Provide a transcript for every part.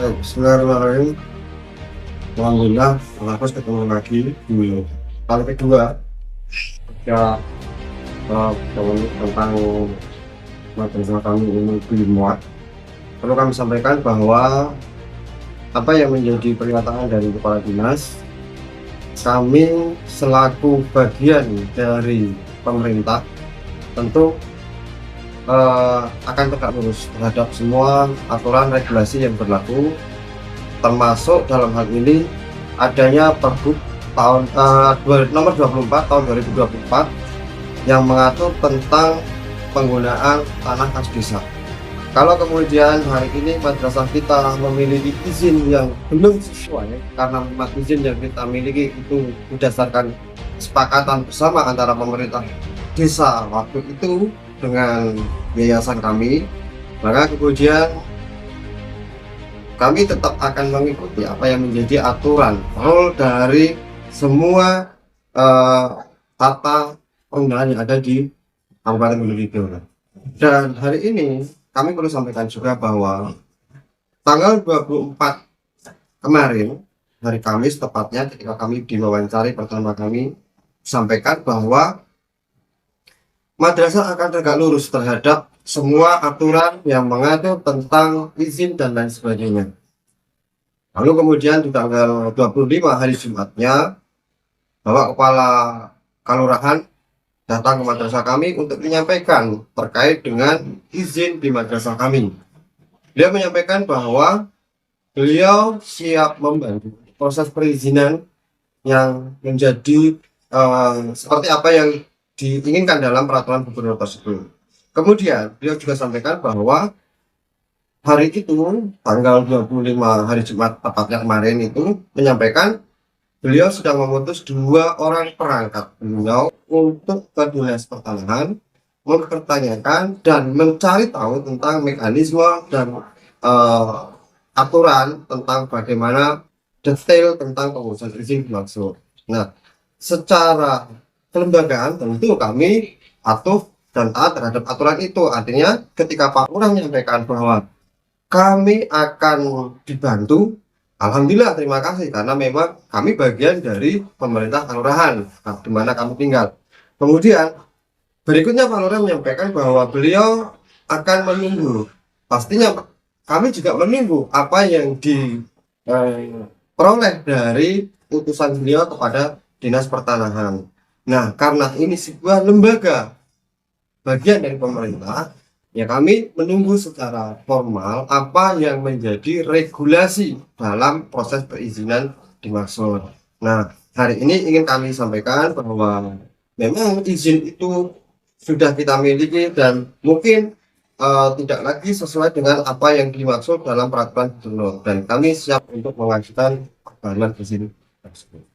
Bismillahirrahmanirrahim. Alhamdulillah, aku ketemu lagi di kali kedua ya tentang madrasah kami ini di Muat. Perlu kami sampaikan bahwa apa yang menjadi pernyataan dari kepala dinas, kami selaku bagian dari pemerintah tentu akan tegak lurus terhadap semua aturan regulasi yang berlaku, termasuk dalam hal ini adanya Pergub tahun nomor 24 tahun 2024 yang mengatur tentang penggunaan tanah khas desa. Kalau kemudian hari ini madrasah kita memiliki izin yang belum sesuai, karena memang izin yang kita miliki itu berdasarkan kesepakatan bersama antara pemerintah desa waktu itu dengan yayasan kami, maka kemudian kami tetap akan mengikuti apa yang menjadi aturan rule dari semua tata penggunaan yang ada di Kabupaten Gunung Kidul. Dan hari ini kami perlu sampaikan juga bahwa tanggal 24 kemarin, hari Kamis tepatnya, ketika kami diwawancara pertama, kami sampaikan bahwa madrasah akan tegak lurus terhadap semua aturan yang mengatur tentang izin dan lain sebagainya. Lalu kemudian di tanggal 25 hari Jumatnya, Bapak Kepala Kalurahan datang ke madrasah kami untuk menyampaikan terkait dengan izin di madrasah kami. Dia menyampaikan bahwa beliau siap membantu proses perizinan yang menjadi seperti apa yang diinginkan dalam peraturan gubernur tersebut. Kemudian beliau juga sampaikan bahwa hari itu tanggal 25 hari Jumat tepatnya kemarin itu menyampaikan beliau sedang memutus 2 orang perangkat beliau untuk ke Dinas Pertanahan mempertanyakan dan mencari tahu tentang mekanisme dan aturan tentang bagaimana detail tentang pengurusan izin dimaksud. Nah, secara kelembagaan tentu kami patuh dan taat terhadap aturan itu. Artinya ketika Pak Lurah menyampaikan bahwa kami akan dibantu, alhamdulillah, terima kasih, karena memang kami bagian dari pemerintah kelurahan di mana kami tinggal. Kemudian berikutnya Pak Lurah menyampaikan bahwa beliau akan menunggu, pastinya kami juga menunggu apa yang diperoleh dari utusan beliau kepada Dinas Pertanahan. Nah, karena ini sebuah lembaga bagian dari pemerintah, ya kami menunggu secara formal apa yang menjadi regulasi dalam proses perizinan dimaksud. Nah, hari ini ingin kami sampaikan bahwa memang izin itu sudah kita miliki dan mungkin tidak lagi sesuai dengan apa yang dimaksud dalam peraturan gubernur, dan kami siap untuk mengajukan permohonan izin tersebut.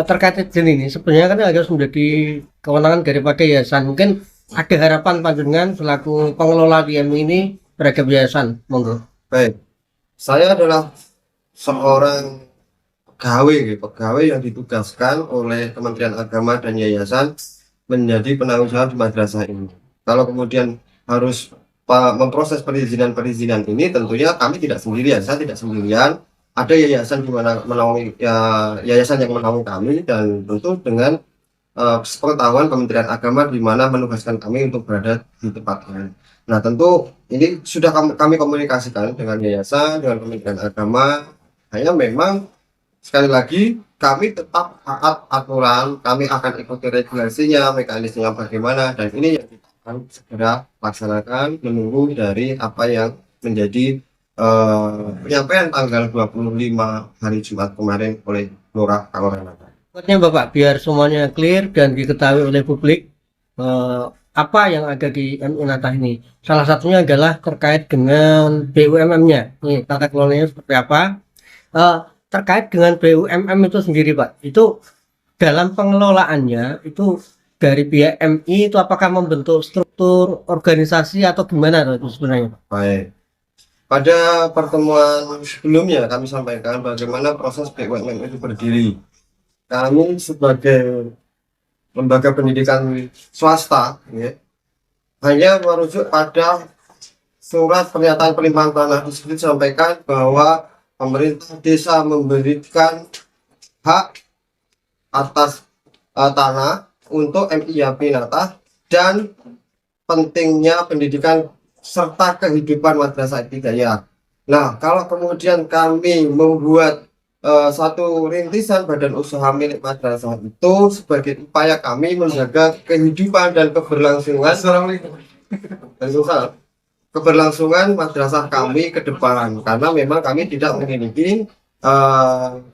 Terkait izin ini sebenarnya kan harus menjadi kewenangan daripada yayasan. Mungkin ada harapan panjenengan selaku pengelola YMI ini terhadap yayasan, monggo. Baik, saya adalah seorang pegawai yang ditugaskan oleh Kementerian Agama dan yayasan menjadi penanggung jawab di madrasah ini. Kalau kemudian harus memproses perizinan ini, tentunya kami tidak sendirian, saya tidak sendirian. Ada yayasan di mana menaungi yayasan yang menaungi kami, dan tentu dengan sepengetahuan Kementerian Agama di mana menugaskan kami untuk berada di tempatnya. Nah, tentu ini sudah kami komunikasikan dengan yayasan, dengan Kementerian Agama. Hanya memang sekali lagi kami tetap taat aturan, kami akan ikuti regulasinya, mekanismenya bagaimana, dan ini yang kita akan segera laksanakan menunggu dari apa yang menjadi penyampaian tanggal 25 hari Jumat kemarin oleh Lurah Kalurahan. Pokoknya Bapak, biar semuanya clear dan diketahui oleh publik apa yang ada di MI Natah ini. Salah satunya adalah terkait dengan BUMM-nya. Nih, tata kelolanya seperti apa? Terkait dengan BUMM itu sendiri, Pak, itu dalam pengelolaannya itu dari pihak MI itu apakah membentuk struktur organisasi atau gimana itu sebenarnya, Pak? Baik. Pada pertemuan sebelumnya kami sampaikan bagaimana proses BUMN itu berdiri. Kami sebagai lembaga pendidikan swasta ya, hanya merujuk pada surat pernyataan pelimpahan tanah tersebut, sampaikan bahwa pemerintah desa memberikan hak atas tanah untuk MIA Pinata dan pentingnya pendidikan serta kehidupan madrasah ibtidaiyah. Nah, kalau kemudian kami membuat satu rintisan badan usaha milik madrasah itu sebagai upaya kami menjaga kehidupan dan keberlangsungan madrasah kami ke depan, karena memang kami tidak memiliki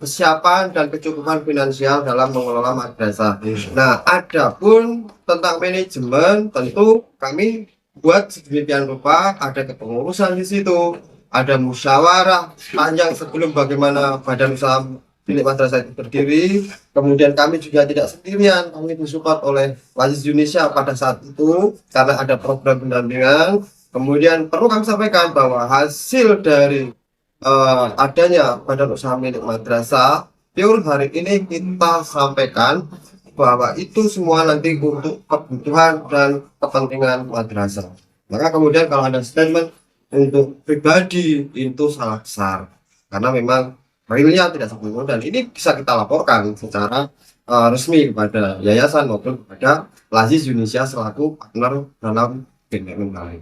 kesiapan dan kecukupan finansial dalam mengelola madrasah. Nah, adapun tentang manajemen tentu kami buat sedemikian rupa, ada kepengurusan di situ, ada musyawarah panjang sebelum bagaimana badan usaha milik madrasah itu berdiri. Kemudian kami juga tidak sendirian, kami disupport oleh Wajis Indonesia pada saat itu karena ada program pendampingan. Kemudian perlu kami sampaikan bahwa hasil dari adanya badan usaha milik madrasah Pure hari ini kita sampaikan bahwa itu semua nanti untuk kebutuhan dan kepentingan madrasah. Maka kemudian kalau ada statement untuk pribadi itu salah besar, karena memang realnya tidak seperti itu, dan ini bisa kita laporkan secara resmi kepada yayasan maupun kepada Lazis Indonesia selaku partner dalam BUMN lain.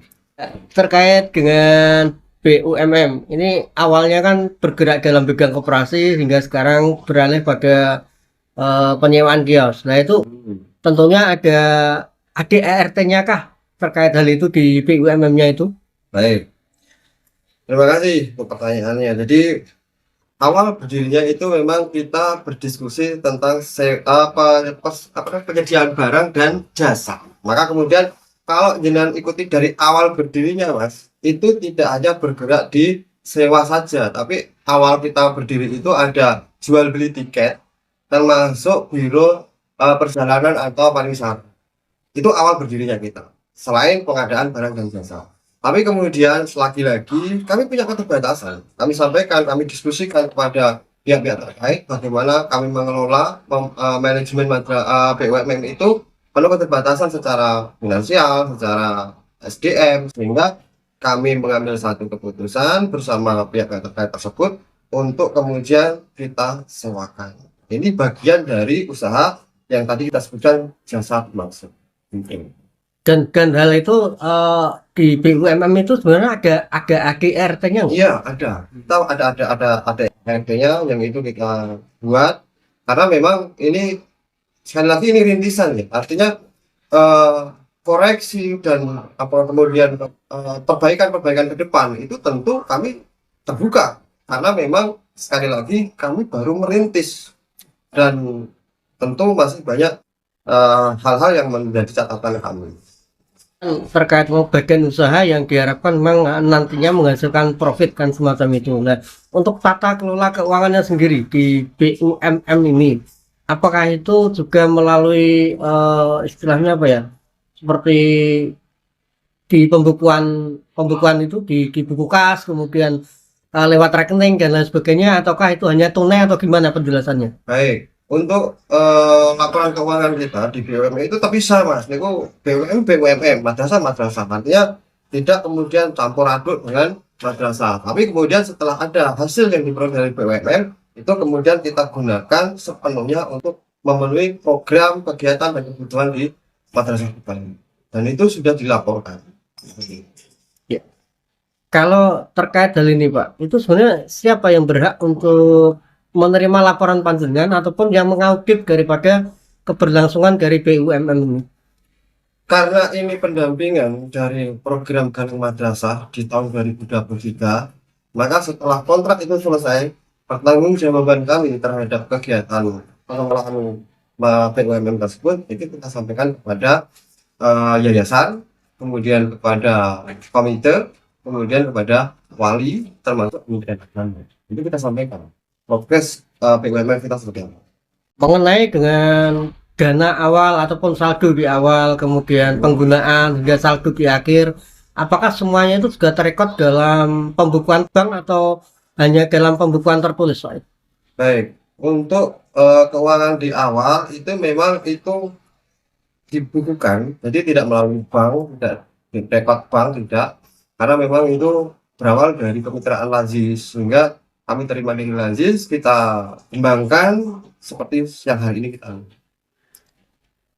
Terkait dengan BUMN, ini awalnya kan bergerak dalam bidang koperasi hingga sekarang beralih pada penyewaan kios. Nah itu tentunya ada ADART-nya kah terkait hal itu di BUMN-nya itu? Baik, terima kasih untuk pertanyaannya. Jadi awal berdirinya itu memang kita berdiskusi tentang penyediaan barang dan jasa. Maka kemudian kalau jenengan ikuti dari awal berdirinya, Mas, itu tidak hanya bergerak di sewa saja, tapi awal kita berdiri itu ada jual beli tiket, termasuk biro perjalanan atau pariwisata. Itu awal berdirinya kita, selain pengadaan barang dan jasa. Tapi kemudian selagi lagi kami punya keterbatasan, kami sampaikan, kami diskusikan kepada pihak-pihak terkait bagaimana kami mengelola manajemen BUMN itu penuh keterbatasan secara finansial, secara SDM, sehingga kami mengambil satu keputusan bersama pihak terkait tersebut untuk kemudian kita sewakan. Ini bagian dari usaha yang tadi kita sebutkan jasa maksud. Dan hal itu di BUMN itu sebenarnya ada ADART-nya? Iya, ada. Kita ada ADART-nya yang itu kita buat karena memang ini sekali lagi ini rintisan ya, artinya koreksi dan kemudian perbaikan ke depan itu tentu kami terbuka, karena memang sekali lagi kami baru merintis dan tentu masih banyak hal-hal yang menjadi catatan kami. Terkait bagian usaha yang diharapkan memang nantinya menghasilkan profit kan semacam itu. Nah, untuk tata kelola keuangannya sendiri di BUMN ini, apakah itu juga melalui istilahnya apa ya, seperti di pembukuan itu di buku kas, kemudian lewat rekening dan lain sebagainya, ataukah itu hanya tunai atau gimana penjelasannya? Baik, untuk laporan keuangan kita di BUMN itu tapi sama, Mas. Niku BUMN, madrasah, artinya tidak kemudian campur aduk dengan madrasah. Tapi kemudian setelah ada hasil yang diperoleh dari BUMN, itu kemudian kita gunakan sepenuhnya untuk memenuhi program kegiatan dan kebutuhan di madrasah kita, dan itu sudah dilaporkan. Ya. Kalau terkait hal ini, Pak, itu sebenarnya siapa yang berhak untuk menerima laporan panjenengan ataupun yang mengaudit daripada keberlangsungan dari BUMN ini? Karena ini pendampingan dari program Galeng Madrasah di tahun 2023, maka setelah kontrak itu selesai, pertanggungjawaban kami terhadap kegiatan pengelolaan BUMN tersebut itu kita sampaikan kepada yayasan, kemudian kepada komite, kemudian kepada wali, termasuk kementerian. Itu kita sampaikan progres BUMN kita seperti apa. Mengenai dengan dana awal ataupun saldo di awal, kemudian penggunaan hingga saldo di akhir, apakah semuanya itu sudah terekod dalam pembukuan bank atau hanya dalam pembukuan tertulis, Pak? Baik, untuk keuangan di awal itu memang itu dibukukan, jadi tidak melalui bank, tidak direkod bank, tidak, karena memang itu berawal dari kemitraan Lazis, sehingga kami terima di Lazis, kita kembangkan seperti yang hari ini kita.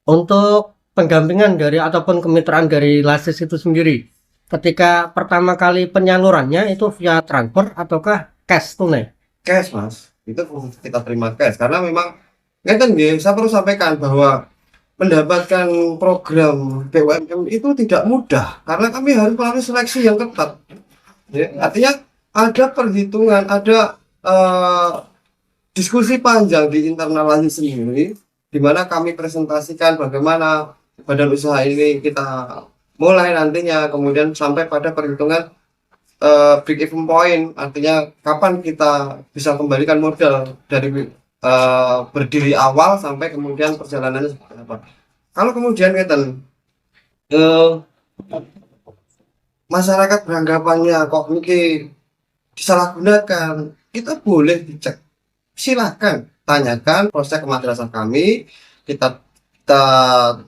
Untuk pendampingan dari ataupun kemitraan dari Lasis itu sendiri, ketika pertama kali penyalurannya itu via transfer ataukah cash tunai? Cash mas, itu kita terima cash karena memang kan saya perlu sampaikan bahwa mendapatkan program BUMN itu tidak mudah karena kami harus melalui seleksi yang ketat. Ya, artinya ada perhitungan, ada diskusi panjang di internal Lazis sendiri, di mana kami presentasikan bagaimana badan usaha ini kita mulai nantinya, kemudian sampai pada perhitungan break even point, artinya kapan kita bisa kembalikan modal dari berdiri awal sampai kemudian perjalanannya seperti apa. Kalau kemudian masyarakat beranggapannya kok ini disalahgunakan, kita boleh dicek, silahkan tanyakan proses ke madrasah kami, kita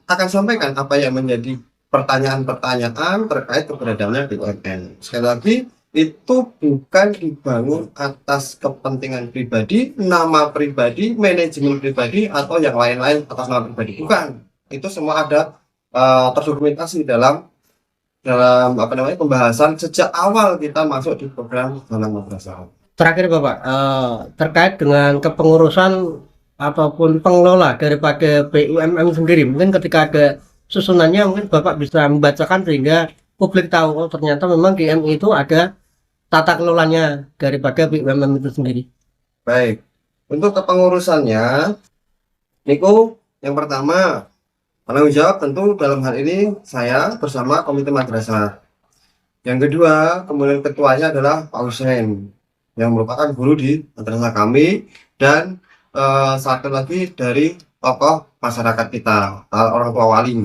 akan sampaikan apa yang menjadi pertanyaan-pertanyaan terkait keberadaannya BUMN. Sekali lagi, itu bukan dibangun atas kepentingan pribadi, nama pribadi, manajemen pribadi, atau yang lain-lain atas nama pribadi, bukan. Itu semua ada terdokumentasi dalam pembahasan sejak awal kita masuk di program Galang Madrasah. Terakhir Bapak, terkait dengan kepengurusan ataupun pengelola daripada BUMN sendiri, mungkin ketika ada susunannya mungkin Bapak bisa membacakan sehingga publik tahu oh ternyata memang di MI itu ada tata kelolanya daripada BUMN itu sendiri. Baik, untuk kepengurusannya, Niko, yang pertama penanggung jawab tentu dalam hal ini saya bersama komite madrasah. Yang kedua, kemudian ketuanya adalah Pak Hussein yang merupakan guru di madrasah kami, dan satu lagi dari tokoh masyarakat kita, orang tua wali.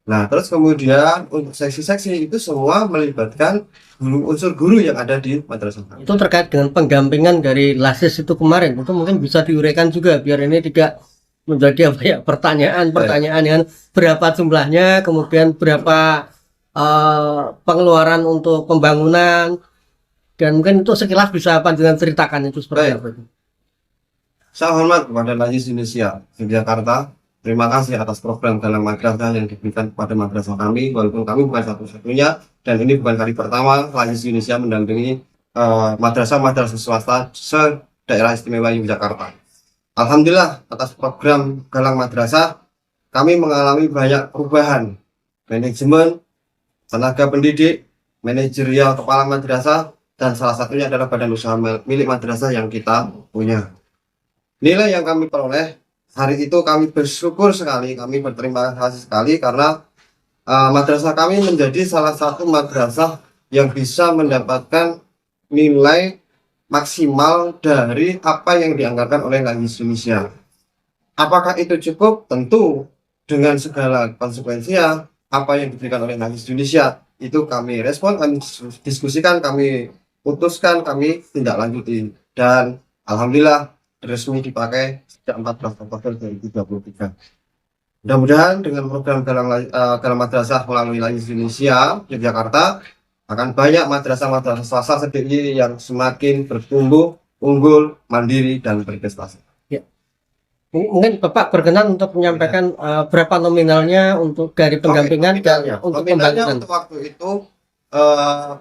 Nah, terus kemudian untuk seksi-seksi itu semua melibatkan unsur guru yang ada di madrasah kami. Itu terkait dengan pendampingan dari Lasis itu kemarin, itu mungkin bisa diuraikan juga biar ini tidak menjadi apa ya pertanyaan yang berapa jumlahnya, kemudian berapa pengeluaran untuk pembangunan, dan mungkin itu sekilas bisa panjenengan ceritakan itu seperti apa itu. Saya hormat kepada Lazis Indonesia Yogyakarta. Terima kasih atas program Galang Madrasah yang diberikan kepada madrasah kami, walaupun kami bukan satu-satunya, dan ini bukan kali pertama Lazis Indonesia mendampingi madrasah-madrasah swasta se-daerah istimewa Yogyakarta. Alhamdulillah atas program Galang Madrasah kami mengalami banyak perubahan manajemen, tenaga pendidik, manajerial kepala madrasah, dan salah satunya adalah badan usaha milik madrasah yang kita punya. Nilai yang kami peroleh hari itu kami bersyukur sekali, kami berterima kasih sekali karena madrasah kami menjadi salah satu madrasah yang bisa mendapatkan nilai maksimal dari apa yang dianggarkan oleh Lazis Indonesia. Apakah itu cukup? Tentu dengan segala konsekuensinya apa yang diberikan oleh Lazis Indonesia itu kami respon, kami diskusikan, kami putuskan, kami tindak lanjuti, dan alhamdulillah resmi dipakai sejak 14 Oktober 2023. Mudah-mudahan dengan program Galang Madrasah melalui Lazis Indonesia Yogyakarta akan banyak madrasah-madrasah swasta sendiri yang semakin bertumbuh, unggul, mandiri, dan berprestasi. Ya. Mungkin Bapak berkenan untuk menyampaikan berapa nominalnya untuk dari pendampingan dan untuk pembangunan. Untuk waktu itu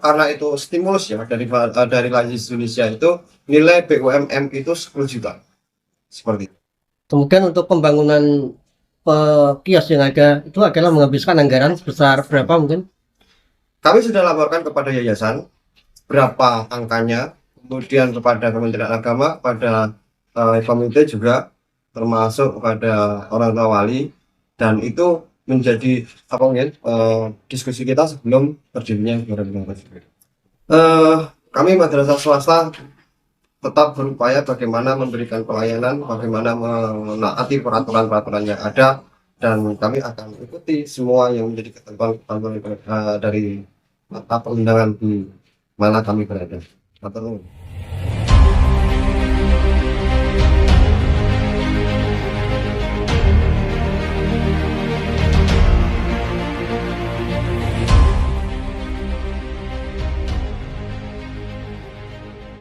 karena itu stimulus ya dari Lazis Indonesia, itu nilai BUMN itu 10 juta. Seperti itu. Kemudian untuk pembangunan kios yang ada itu adalah menghabiskan anggaran sebesar berapa mungkin? Kami sudah laporkan kepada yayasan berapa angkanya, kemudian kepada Kementerian Agama, pada komite juga, termasuk kepada orang tua wali, dan itu menjadi diskusi kita sebelum berdirinya kami madrasah swasta tetap berupaya bagaimana memberikan pelayanan, bagaimana menaati peraturan-peraturan yang ada, dan kami akan ikuti semua yang menjadi ketentuan dari mata perundangan di mana kami berada.